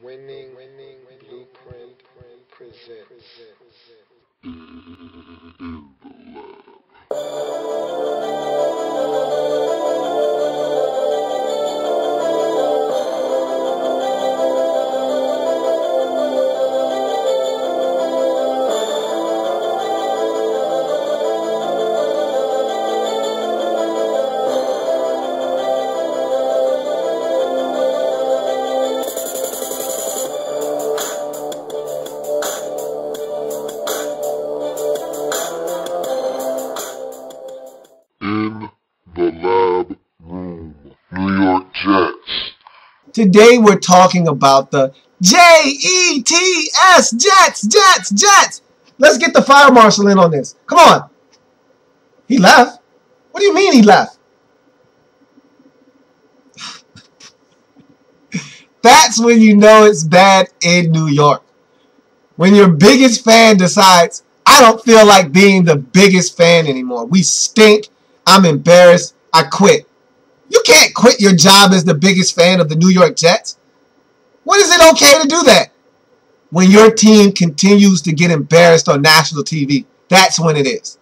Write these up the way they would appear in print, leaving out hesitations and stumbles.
Winning Blueprint presents. In the lab room, New York Jets. Today we're talking about the Jets, Jets. Let's get the fire marshal in on this. Come on. He left? What do you mean he left? That's when you know it's bad in New York. When your biggest fan decides, I don't feel like being the biggest fan anymore. We stink. I'm embarrassed. I quit. You can't quit your job as the biggest fan of the New York Jets. When is it okay to do that? When your team continues to get embarrassed on national TV. That's when it is.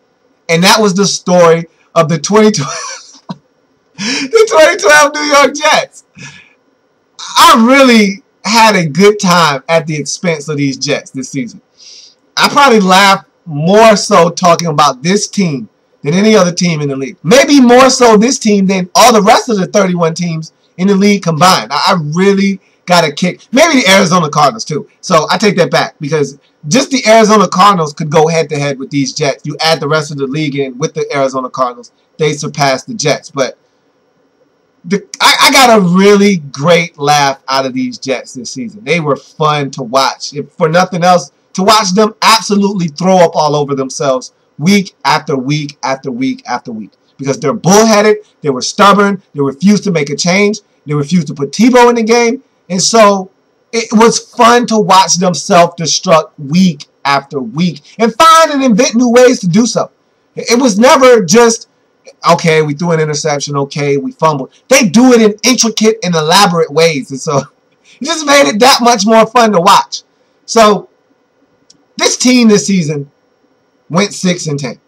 And that was the story of the 2012 New York Jets. I really had a good time at the expense of these Jets this season. I probably laughed more so talking about this team than any other team in the league. Maybe more so this team than all the rest of the 31 teams in the league combined. I really got a kick. Maybe the Arizona Cardinals too. So I take that back because just the Arizona Cardinals could go head-to-head with these Jets. You add the rest of the league in with the Arizona Cardinals, they surpass the Jets. But I got a really great laugh out of these Jets this season. They were fun to watch. If for nothing else, to watch them absolutely throw up all over themselves week after week after week after week. Because they're bullheaded, they were stubborn, they refused to make a change, they refused to put Tebow in the game. And so it was fun to watch them self-destruct week after week and find and invent new ways to do so. It was never just, okay, we threw an interception, okay, we fumbled. They do it in intricate and elaborate ways. And so it just made it that much more fun to watch. So this team this season went 6-10.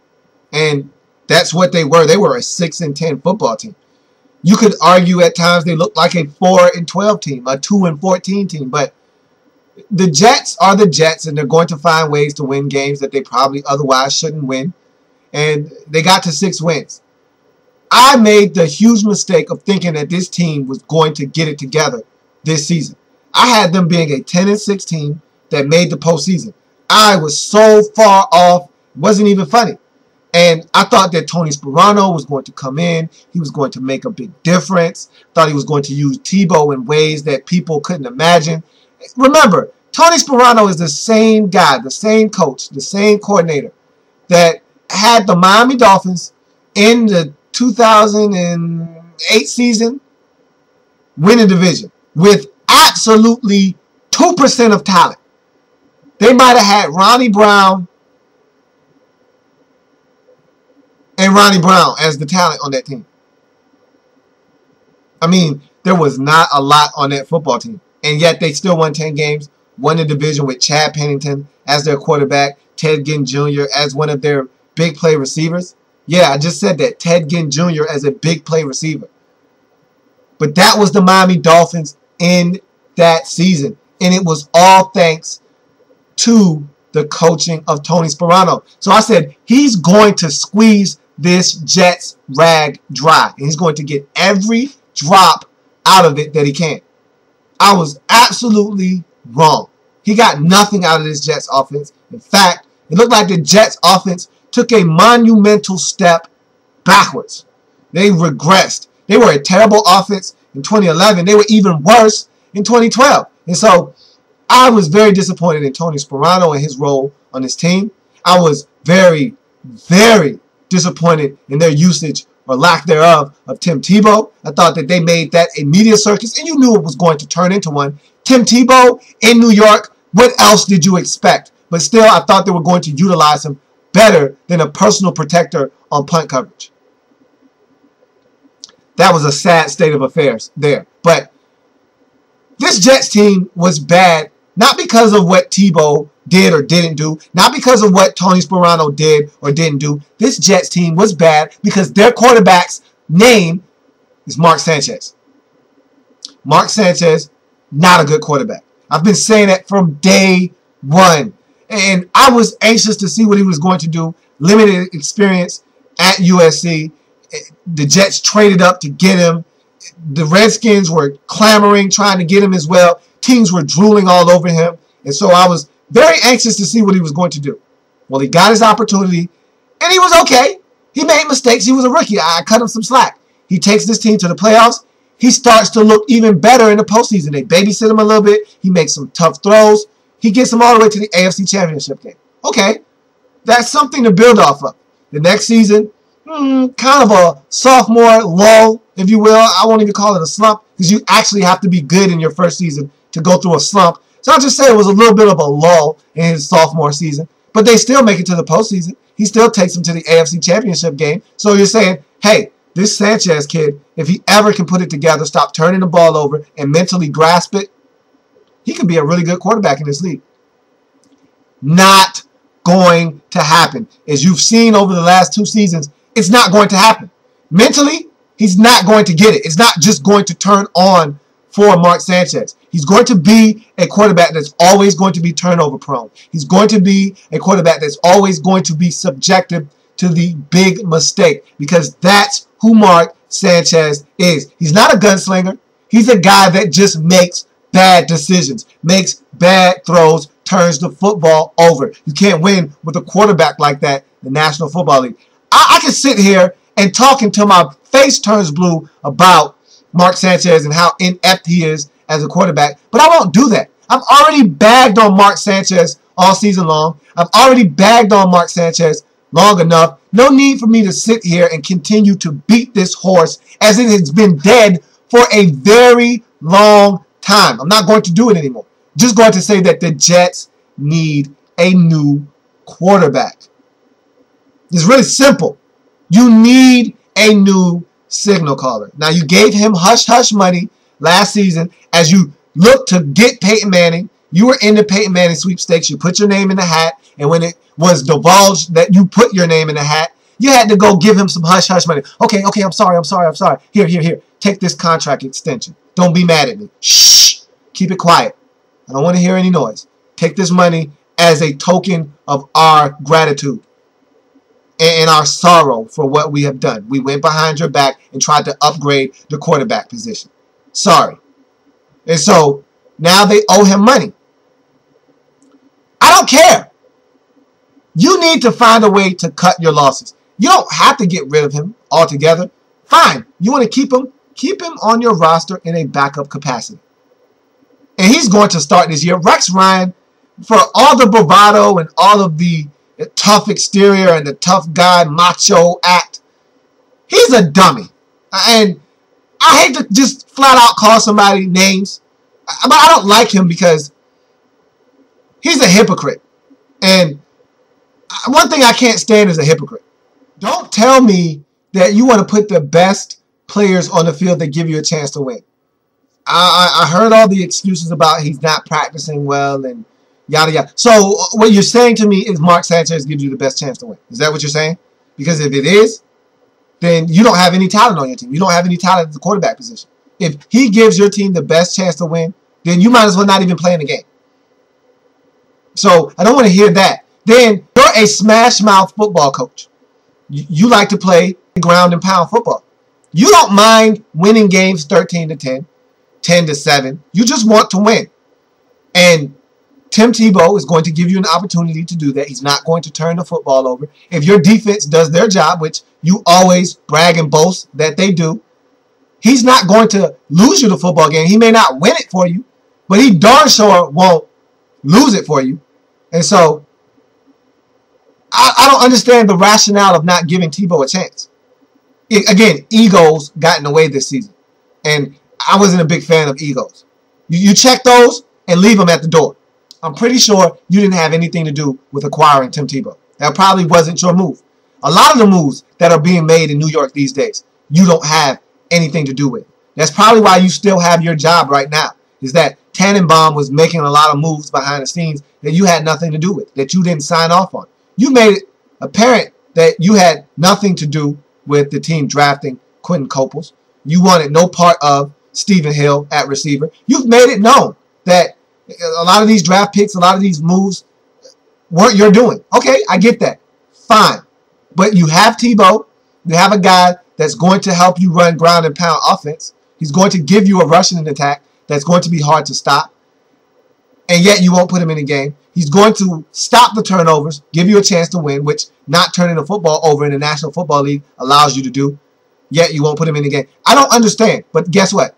And that's what they were. They were a 6-10 football team. You could argue at times they looked like a 4-12 team, a 2-14 team. But the Jets are the Jets, and they're going to find ways to win games that they probably otherwise shouldn't win. And they got to 6 wins. I made the huge mistake of thinking that this team was going to get it together this season. I had them being a 10-6 team that made the postseason. I was so far off, it wasn't even funny. And I thought that Tony Sparano was going to come in. He was going to make a big difference. Thought he was going to use Tebow in ways that people couldn't imagine. Remember, Tony Sparano is the same guy, the same coach, the same coordinator that had the Miami Dolphins in the 2008 season win a division with absolutely 2% of talent. They might have had Ronnie Brown as the talent on that team. I mean, there was not a lot on that football team. And yet they still won 10 games, won the division with Chad Pennington as their quarterback, Ted Ginn Jr. as one of their big play receivers. Yeah, I just said that. Ted Ginn Jr. as a big play receiver. But that was the Miami Dolphins in that season. And it was all thanks to the coaching of Tony Sparano. So I said, he's going to squeeze this Jets rag dry. And he's going to get every drop out of it that he can. I was absolutely wrong. He got nothing out of this Jets offense. In fact, it looked like the Jets offense took a monumental step backwards. They regressed. They were a terrible offense in 2011. They were even worse in 2012. And so I was very disappointed in Tony Sparano and his role on this team. I was very, very disappointed in their usage or lack thereof of Tim Tebow. I thought that they made that a media circus, and you knew it was going to turn into one. Tim Tebow in New York, what else did you expect? But still, I thought they were going to utilize him better than a personal protector on punt coverage. That was a sad state of affairs there. But This Jets team was bad, not because of what Tebow did or didn't do, not because of what Tony Sparano did or didn't do. This Jets team was bad because their quarterback's name is Mark Sanchez. Mark Sanchez, not a good quarterback. I've been saying that from day one. And I was anxious to see what he was going to do. Limited experience at USC. The Jets traded up to get him. The Redskins were clamoring, trying to get him as well. Teams were drooling all over him. And so I was very anxious to see what he was going to do. Well, he got his opportunity, and he was okay. He made mistakes. He was a rookie. I cut him some slack. He takes this team to the playoffs. He starts to look even better in the postseason. They babysit him a little bit. He makes some tough throws. He gets them all the way to the AFC Championship game. Okay, that's something to build off of. The next season, kind of a sophomore lull, if you will. I won't even call it a slump because you actually have to be good in your first season to go through a slump. So I'll just say it was a little bit of a lull in his sophomore season. But they still make it to the postseason. He still takes them to the AFC Championship game. So you're saying, hey, this Sanchez kid, if he ever can put it together, stop turning the ball over, and mentally grasp it, he could be a really good quarterback in this league. Not going to happen. As you've seen over the last 2 seasons, it's not going to happen. Mentally, he's not going to get it. It's not just going to turn on for Mark Sanchez. He's going to be a quarterback that's always going to be turnover prone. He's going to be a quarterback that's always going to be subjected to the big mistake because that's who Mark Sanchez is. He's not a gunslinger. He's a guy that just makes bad decisions, makes bad throws, turns the football over. You can't win with a quarterback like that in the National Football League. I can sit here and talk until my face turns blue about Mark Sanchez and how inept he is as a quarterback, but I won't do that. I've already bagged on Mark Sanchez all season long. I've already bagged on Mark Sanchez long enough. No need for me to sit here and continue to beat this horse as it has been dead for a very long time. I'm not going to do it anymore. Just going to say that the Jets need a new quarterback. It's really simple. You need a new signal caller. Now, you gave him hush-hush money last season as you looked to get Peyton Manning. You were in the Peyton Manning sweepstakes. You put your name in the hat, and when it was divulged that you put your name in the hat, you had to go give him some hush-hush money. Okay, I'm sorry. Here. Take this contract extension. Don't be mad at me. Shh. Keep it quiet. I don't want to hear any noise. Take this money as a token of our gratitude and our sorrow for what we have done. We went behind your back and tried to upgrade the quarterback position. Sorry. And so now they owe him money. I don't care. You need to find a way to cut your losses. You don't have to get rid of him altogether. Fine. You want to keep him? Keep him on your roster in a backup capacity. And he's going to start this year. Rex Ryan, for all the bravado and all of the tough exterior and the tough guy macho act, he's a dummy. And I hate to just flat out call somebody names, but I don't like him because he's a hypocrite. And one thing I can't stand is a hypocrite. Don't tell me that you want to put the best players on the field that give you a chance to win. I heard all the excuses about he's not practicing well and yada yada. So what you're saying to me is Mark Sanchez gives you the best chance to win. Is that what you're saying? Because if it is, then you don't have any talent on your team. You don't have any talent at the quarterback position. If he gives your team the best chance to win, then you might as well not even play in the game. So I don't want to hear that. Then you're a smash mouth football coach. You like to play ground and pound football. You don't mind winning games 13-10. 10-7. You just want to win. And Tim Tebow is going to give you an opportunity to do that. He's not going to turn the football over. If your defense does their job, which you always brag and boast that they do, he's not going to lose you the football game. He may not win it for you, but he darn sure won't lose it for you. And so I don't understand the rationale of not giving Tebow a chance. Again, egos got in the way this season. And I wasn't a big fan of egos. You check those and leave them at the door. I'm pretty sure you didn't have anything to do with acquiring Tim Tebow. That probably wasn't your move. A lot of the moves that are being made in New York these days, you don't have anything to do with. That's probably why you still have your job right now, is that Tannenbaum was making a lot of moves behind the scenes that you had nothing to do with, that you didn't sign off on. You made it apparent that you had nothing to do with the team drafting Quentin Coples. You wanted no part of Stephen Hill at receiver. You've made it known that a lot of these draft picks, a lot of these moves weren't your doing. Okay, I get that. Fine. But you have Tebow. You have a guy that's going to help you run ground and pound offense. He's going to give you a rushing attack that's going to be hard to stop. And yet you won't put him in the game. He's going to stop the turnovers, give you a chance to win, which not turning the football over in the National Football League allows you to do. Yet you won't put him in the game. I don't understand. But guess what?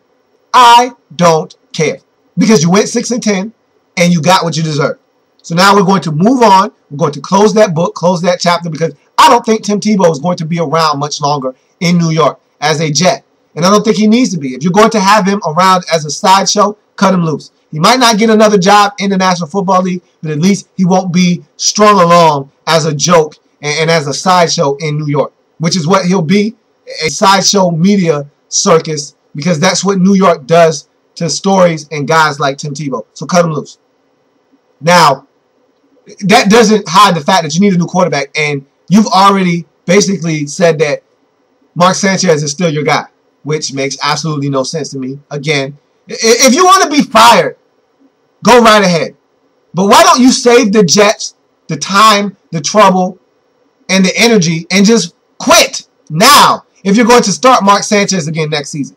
I don't care. Because you went 6-10 and you got what you deserved. So now we're going to move on. We're going to close that book, close that chapter, because I don't think Tim Tebow is going to be around much longer in New York as a Jet. And I don't think he needs to be. If you're going to have him around as a sideshow, cut him loose. He might not get another job in the National Football League, but at least he won't be strung along as a joke and as a sideshow in New York, which is what he'll be, a sideshow media circus, because that's what New York does to stories and guys like Tim Tebow. So cut him loose. Now, that doesn't hide the fact that you need a new quarterback, and you've already basically said that Mark Sanchez is still your guy, which makes absolutely no sense to me. Again, if you want to be fired, go right ahead. But why don't you save the Jets the time, the trouble, and the energy and just quit now if you're going to start Mark Sanchez again next season?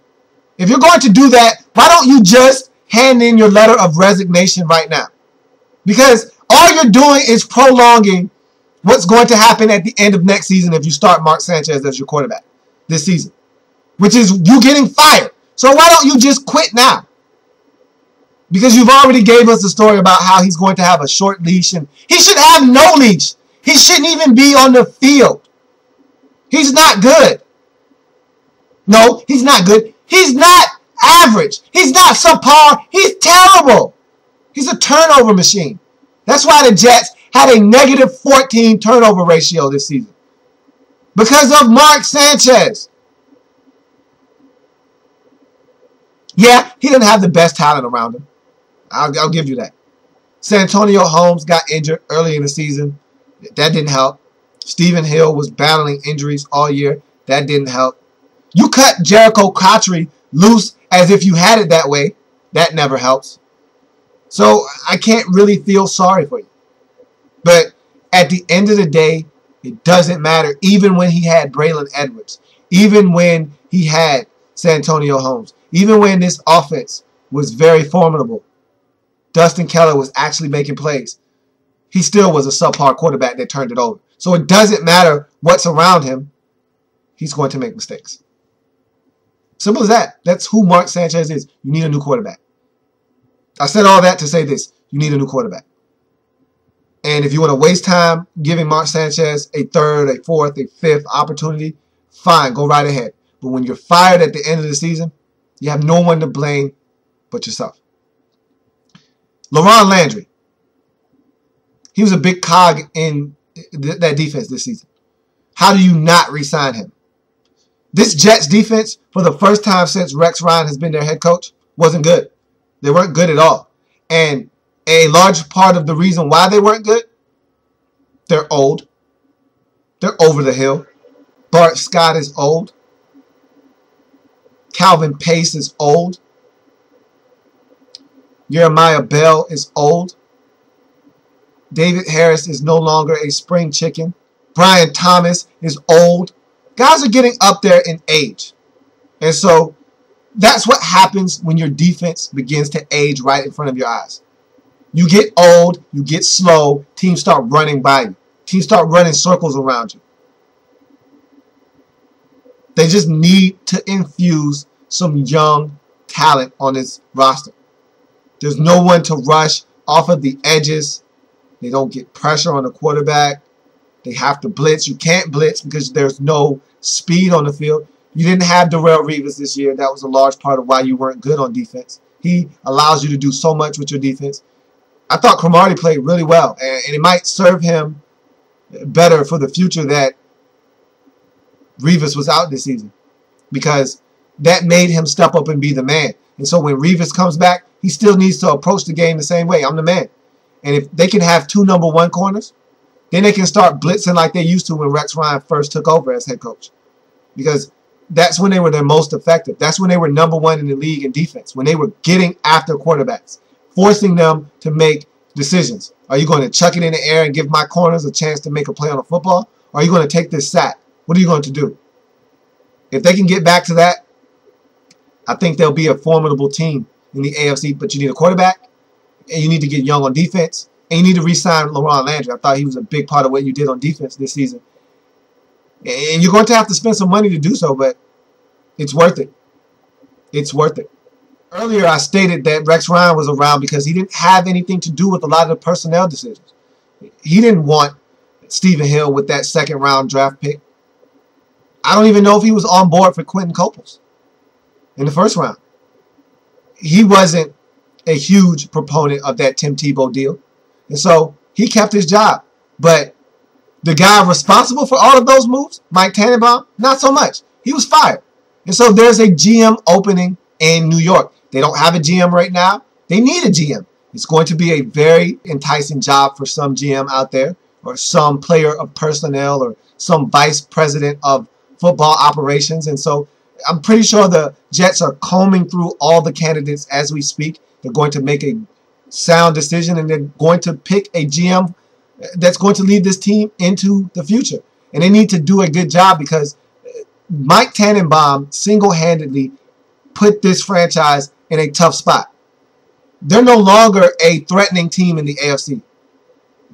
If you're going to do that, why don't you just hand in your letter of resignation right now? Because all you're doing is prolonging what's going to happen at the end of next season if you start Mark Sanchez as your quarterback this season, which is you getting fired. So why don't you just quit now? Because you've already gave us the story about how he's going to have a short leash, and he should have no leash. He shouldn't even be on the field. He's not good. No, he's not good. He's not average. He's not subpar. He's terrible. He's a turnover machine. That's why the Jets had a negative 14 turnover ratio this season. Because of Mark Sanchez. Yeah, he didn't have the best talent around him. I'll give you that. Santonio Holmes got injured early in the season. That didn't help. Stephen Hill was battling injuries all year. That didn't help. You cut Jericho Cotchery loose as if you had it that way. That never helps. So I can't really feel sorry for you. But at the end of the day, it doesn't matter. Even when he had Braylon Edwards, even when he had Santonio Holmes, even when this offense was very formidable, Dustin Keller was actually making plays. He still was a subpar quarterback that turned it over. So it doesn't matter what's around him. He's going to make mistakes. Simple as that. That's who Mark Sanchez is. You need a new quarterback. I said all that to say this. You need a new quarterback. And if you want to waste time giving Mark Sanchez a third, a fourth, a fifth opportunity, fine, go right ahead. But when you're fired at the end of the season, you have no one to blame but yourself. LaRon Landry. He was a big cog in that defense this season. How do you not re-sign him? This Jets defense, for the first time since Rex Ryan has been their head coach, wasn't good. They weren't good at all. And a large part of the reason why they weren't good, they're old. They're over the hill. Bart Scott is old. Calvin Pace is old. Jeremiah Bell is old. David Harris is no longer a spring chicken. Brian Thomas is old. Guys are getting up there in age. And so that's what happens when your defense begins to age right in front of your eyes. You get old, you get slow, teams start running by you. Teams start running circles around you. They just need to infuse some young talent on this roster. There's no one to rush off of the edges. They don't get pressure on the quarterback. They have to blitz. You can't blitz because there's no speed on the field. You didn't have Darrelle Revis this year. That was a large part of why you weren't good on defense. He allows you to do so much with your defense. I thought Cromartie played really well, and it might serve him better for the future that Revis was out this season, because that made him step up and be the man. And so when Revis comes back, he still needs to approach the game the same way. I'm the man. And if they can have 2 number 1 corners, then they can start blitzing like they used to when Rex Ryan first took over as head coach. Because that's when they were their most effective. That's when they were number 1 in the league in defense, when they were getting after quarterbacks, forcing them to make decisions. Are you going to chuck it in the air and give my corners a chance to make a play on a football? Or are you going to take this sack? What are you going to do? If they can get back to that, I think they'll be a formidable team in the AFC. But you need a quarterback, and you need to get young on defense, and you need to re-sign LaRon Landry. I thought he was a big part of what you did on defense this season. And you're going to have to spend some money to do so, but it's worth it. It's worth it. Earlier, I stated that Rex Ryan was around because he didn't have anything to do with a lot of the personnel decisions. He didn't want Stephen Hill with that second-round draft pick. I don't even know if he was on board for Quentin Coples in the first round. He wasn't a huge proponent of that Tim Tebow deal. And so he kept his job. But the guy responsible for all of those moves, Mike Tannenbaum, not so much. He was fired. And so there's a GM opening in New York. They don't have a GM right now. They need a GM. It's going to be a very enticing job for some GM out there, or some player of personnel, or some vice president of football operations. And so I'm pretty sure the Jets are combing through all the candidates as we speak. They're going to make a sound decision, and they're going to pick a GM that's going to lead this team into the future. And they need to do a good job because Mike Tannenbaum single-handedly put this franchise in a tough spot. They're no longer a threatening team in the AFC.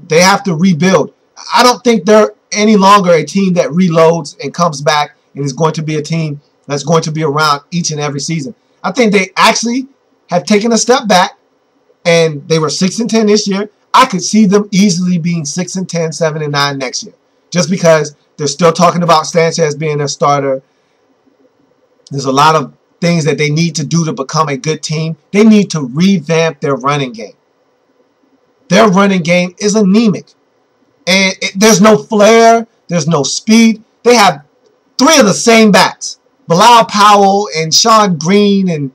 They have to rebuild. I don't think they're any longer a team that reloads and comes back and is going to be a team that's going to be around each and every season. I think they actually have taken a step back, and they were 6-10 this year. I could see them easily being 6-10, 7-9 next year, just because they're still talking about Sanchez being their starter. There's a lot of things that they need to do to become a good team. They need to revamp their running game. Their running game is anemic. And there's no flair. There's no speed. They have 3 of the same backs. Bilal Powell and Sean Green, and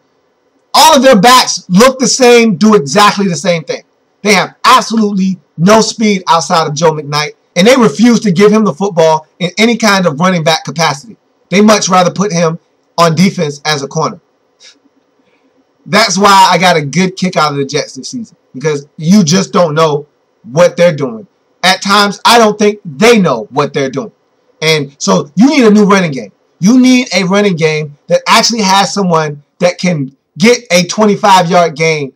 all of their backs look the same, do exactly the same thing. They have absolutely no speed outside of Joe McKnight, and they refuse to give him the football in any kind of running back capacity. They much rather put him on defense as a corner. That's why I got a good kick out of the Jets this season, because you just don't know what they're doing. At times, I don't think they know what they're doing. And so you need a new running game. You need a running game that actually has someone that can get a 25-yard gain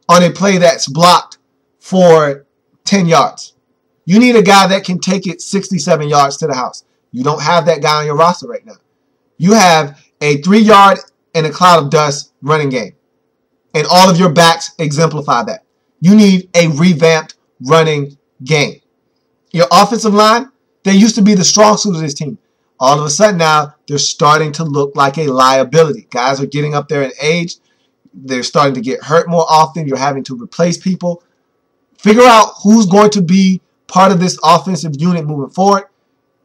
on a play that's blocked for 10 yards. You need a guy that can take it 67 yards to the house. You don't have that guy on your roster right now. You have a 3-yard and a cloud of dust running game. And all of your backs exemplify that. You need a revamped running game. Your offensive line, they used to be the strong suit of this team. All of a sudden now, they're starting to look like a liability. Guys are getting up there in age. They're starting to get hurt more often. You're having to replace people. Figure out who's going to be part of this offensive unit moving forward.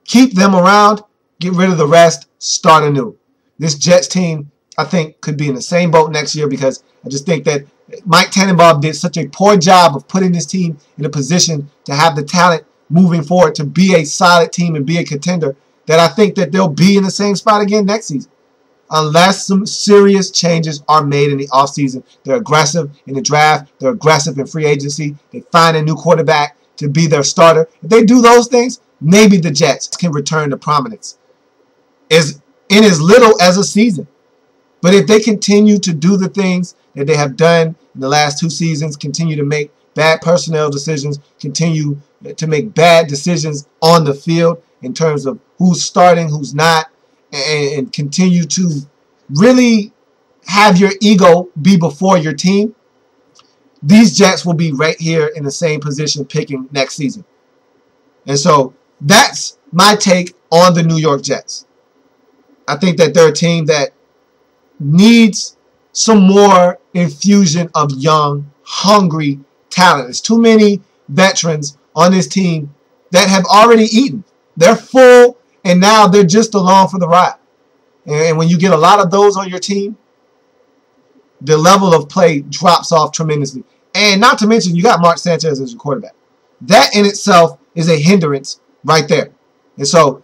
Keep them around. Get rid of the rest. Start anew. This Jets team, I think, could be in the same boat next year, because I just think that Mike Tannenbaum did such a poor job of putting this team in a position to have the talent moving forward to be a solid team and be a contender, that I think that they'll be in the same spot again next season. Unless some serious changes are made in the offseason. They're aggressive in the draft. They're aggressive in free agency. They find a new quarterback to be their starter. If they do those things, maybe the Jets can return to prominence in as little as a season. But if they continue to do the things that they have done in the last 2 seasons, continue to make bad personnel decisions, continue to make bad decisions on the field in terms of who's starting, who's not, and continue to really have your ego be before your team, these Jets will be right here in the same position picking next season. And so that's my take on the New York Jets. I think that they're a team that needs some more infusion of young, hungry talent. There's too many veterans on this team that have already eaten. They're full, and now they're just along for the ride. And when you get a lot of those on your team, the level of play drops off tremendously. And not to mention, you got Mark Sanchez as your quarterback. That in itself is a hindrance right there. And so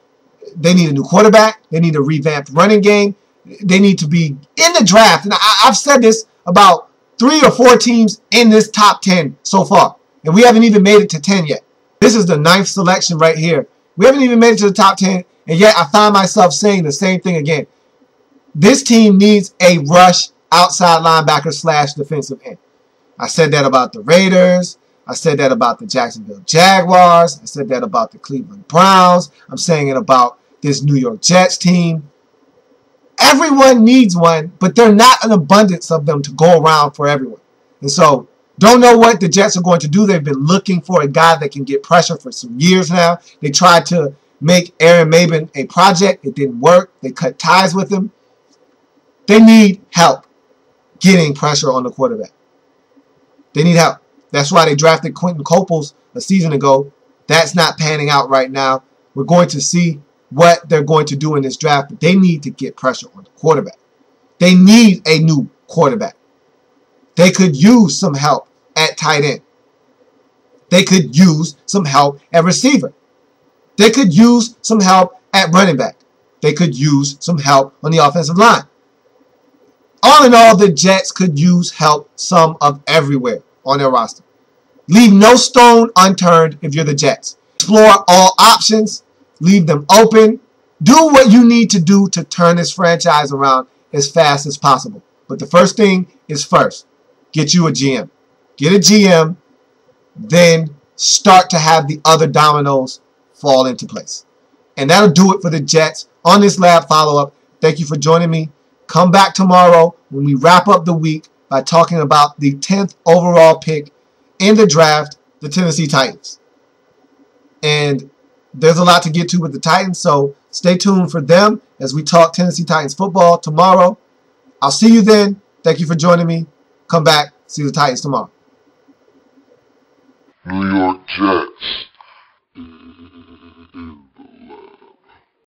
they need a new quarterback. They need a revamped running game. They need to be in the draft. And I've said this about 3 or 4 teams in this top 10 so far. And we haven't even made it to 10 yet. This is the 9th selection right here. We haven't even made it to the top 10. And yet I find myself saying the same thing again. This team needs a rush outside linebacker / defensive end. I said that about the Raiders. I said that about the Jacksonville Jaguars. I said that about the Cleveland Browns. I'm saying it about this New York Jets team. Everyone needs one, but there are not an abundance of them to go around for everyone. And so, don't know what the Jets are going to do. They've been looking for a guy that can get pressure for some years now. They tried to make Aaron Maben a project. It didn't work. They cut ties with him. They need help getting pressure on the quarterback. They need help. That's why they drafted Quentin Coples a season ago. That's not panning out right now. We're going to see what they're going to do in this draft, but they need to get pressure on the quarterback. They need a new quarterback. They could use some help at tight end. They could use some help at receiver. They could use some help at running back. They could use some help on the offensive line. All in all, the Jets could use help some of everywhere on their roster. Leave no stone unturned if you're the Jets. Explore all options. Leave them open. Do what you need to do to turn this franchise around as fast as possible. But the first thing is first. Get you a GM. Get a GM. Then start to have the other dominoes fall into place. And that'll do it for the Jets on this lab follow-up. Thank you for joining me. Come back tomorrow when we wrap up the week by talking about the 10th overall pick in the draft, the Tennessee Titans. And there's a lot to get to with the Titans, so stay tuned for them as we talk Tennessee Titans football tomorrow. I'll see you then. Thank you for joining me. Come back. See the Titans tomorrow. New York Jets.